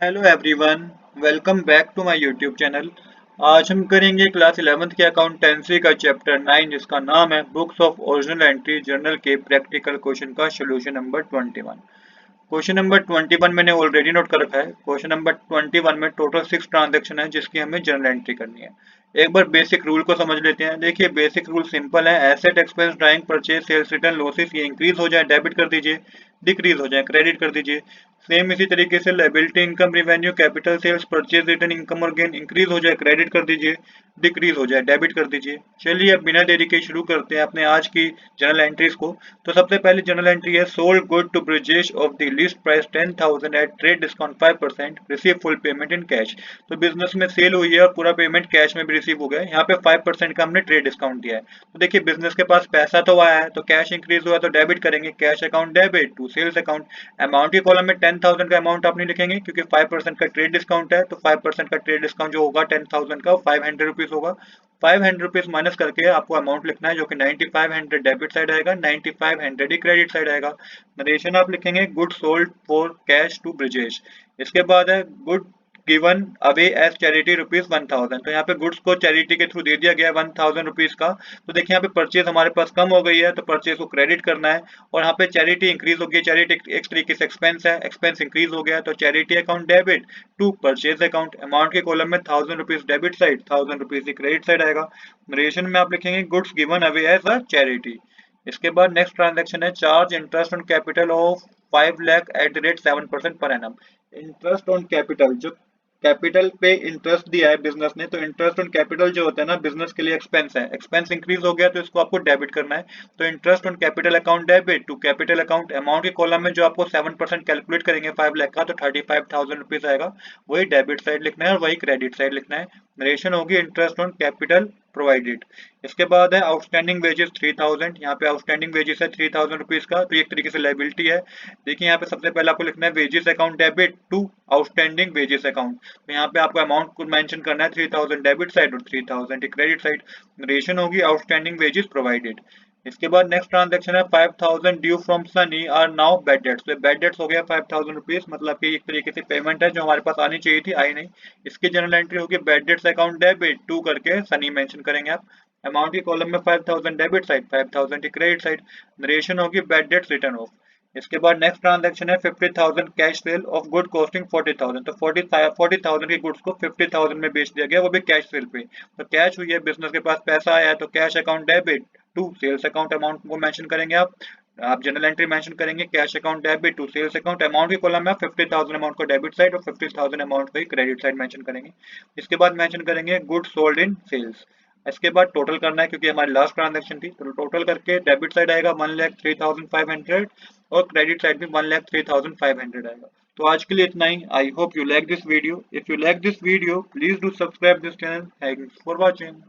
Hello everyone, welcome back to my YouTube channel. आज हम करेंगे क्लास 11th के अकाउंटेंसी का चैप्टर 9 जिसका नाम है books of original entry journal के प्रैक्टिकल क्वेश्चन का सोल्यूशन नंबर 21। क्वेश्चन नंबर 21 मैंने ऑलरेडी नोट कर रखा है। क्वेश्चन नंबर 21 में टोटल 6 ट्रांजेक्शन है जिसकी हमें जर्नल एंट्री करनी है। एक बार बेसिक रूल को समझ लेते हैं। देखिए बेसिक रूल सिंपल है। Asset expense drawing purchase sales return losses ये इंक्रीज हो जाए डेबिट कर दीजिए, डिक्रीज हो जाए क्रेडिट कर दीजिए। सेम इसी तरीके से liability income revenue capital sales purchase return income और गेन इंक्रीज हो जाए क्रेडिट कर दीजिए, डिक्रीज हो जाए डेबिट कर दीजिए। चलिए अब बिना देरी के शुरू करते हैं अपने आज की जर्नल एंट्रीज को। तो सबसे पहले जर्नल एंट्री है sold good to Brijesh of the list price 10,000 at trade discount 5% receive full payment in cash. तो बिजनेस में सेल हुई है और पूरा पेमेंट कैश में भी रिसीव हो गया है। यहाँ पे 5% का हमने ट्रेड डिस्काउंट दिया है। तो देखिए बिजनेस के पास पैसा तो आया है तो कैश इंक्रीज हुआ तो डेबिट करेंगे, cash account debit to sales account. Amount के कॉलम में 10,000 का अमाउंट आप नहीं लिखेंगे क्योंकि 5% का ट्रेड डिस्काउंट है। तो 5% का ट्रेड डिस्काउंट जो होगा 10,000 का 500 रुपीज होगा। 500 रुपीज माइनस करके आपको अमाउंट लिखना है जो कि 9500 डेबिट साइड आएगा, 9500 ही क्रेडिट साइड आएगा। नरेशन आप लिखेंगे good sold for cash to Brijesh. इसके बाद है good given away as charity rupees 1000। तो यहाँ पे गुड्स को चैरिटी के थ्रू दे दिया गया है 1000 रुपीज का। तो देखिए यहाँ पे परचेज हमारे पास कम हो गई है तो परचेज को क्रेडिट करना है। और यहाँ पे चैरिटी इंक्रीज हो गई है, चैरिटी एक तरीके से एक्सपेंस है, एक्सपेंस इंक्रीज हो गया है तो charity account debit to purchase account. Amount के कॉलम में 1000 rupees debit side, 1000 rupees credit side आएगा। नरेशन में आप लिखेंगे goods given away as a charity. इसके बाद नेक्स्ट ट्रांजेक्शन है charge interest on capital of 5 lakh at the rate 7% per annum. Interest on capital, जो कैपिटल पे इंटरेस्ट दिया है बिजनेस ने, तो इंटरेस्ट ऑन कैपिटल जो होता है ना बिजनेस के लिए एक्सपेंस है, एक्सपेंस इंक्रीज हो गया तो इसको आपको डेबिट करना है। तो interest on capital account debit to capital account. Amount के कॉलम में जो आपको 7% कैलकुलेट करेंगे 5 लाख का तो 35,000 रुपीज आएगा। वही डेबिट साइड लिखना है और वही क्रेडिट साइड लिखना है। नरेशन होगी इंटरेस्ट ऑन कैपिटल प्रोवाइडेड। इसके बाद है आउटस्टैंडिंग वेजेस 3000। यहाँ पे आउटस्टैंडिंग वेजेस है 3000 रुपीज का, तो एक तरीके से लाइबिलिटी है। देखिए यहाँ पे सबसे पहले आपको लिखना है wages account debit to outstanding wages account. तो यहाँ पे आपको अमाउंट को मेंशन करना है 3000 डेबिट साइड और 3000 क्रेडिट साइड। रेशन होगी आउटस्टैंडिंग वेजेस प्रोवाइडेड। इसके बाद नेक्स्ट ट्रांजेक्शन है 5000 due from Sunny are now bad debts. तो बैड डेट्स हो गया 5000 रुपीज, मतलब कि एक तरीके से पेमेंट है जो हमारे पास आनी चाहिए थी, आई नहीं। इसकी जनरल एंट्री होगी bad debts account debit to करके सनी मेंशन करेंगे आप। अमाउंट की कॉलम में 5000 डेबिट साइड, 5000 की क्रेडिट साइड। नरेशन होगी बैड डेट्स रिटर्न ऑफ। इसके बाद नेक्स्ट ट्रांजेक्शन है 50,000 cash cell of good costing 40,000। तो 40,000 की गुड्स को 50,000 में बेच दिया गया, वो भी कैश सेल पे। तो कैश हुई है, बिजनेस के पास पैसा आया है तो cash account debit to sales account. Amount को मेंशन करेंगे आप जनरल एंट्री मेंशन करेंगे cash account debit to sales account. Amount की कॉलम में आप 50,000 अमाउंट को डेबिट साइड और 50,000 अमाउंट को ही क्रेडिट साइड मेंशन करेंगे। इसके बाद मेंशन करेंगे गुड सोल्ड इन सेल्स। इसके बाद टोटल करना है क्योंकि हमारी लास्ट ट्रांजेक्शन थी, तो टोटल करके डेबिट साइड आएगा 1,03,500 और क्रेडिट साइड भी 1,03,500 आएगा। तो आज के लिए इतना ही। I hope you like this video. If you like this video please do subscribe this channel. Thanks for watching.